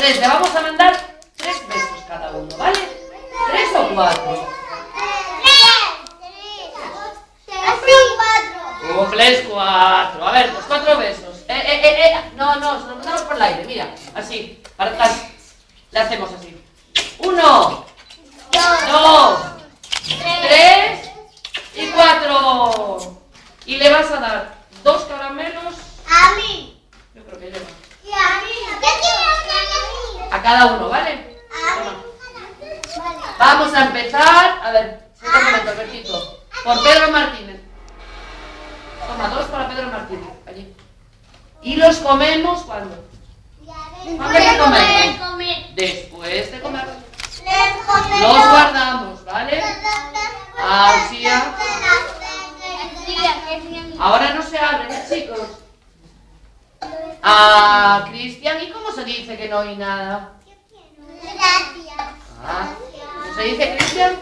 Entonces le vamos a mandar 3 besos cada uno, ¿vale? 3 o 4. Cumples 4. A ver, pues 4 besos. No, se lo mandamos por el aire, mira. Así, para atrás. Le hacemos así. 1, 2, 3 y 4. Y le vas a dar 2 caramelos. A mí. Yo creo que lleva. Y a mí. A cada uno, ¿vale? Toma. Vamos a empezar. A ver, un momento, Albertito. Por Pedro Martínez. Toma, 2 para Pedro Martínez. Allí. Y los comemos ¿cuándo? ¿Cuándo hay que comer? Después de comer. Los guardamos, ¿vale? Auxia. Ahora no se abren, chicos. Cristian, ¿y cómo se dice que no hay nada? Gracias. ¿Cómo se dice, Cristian?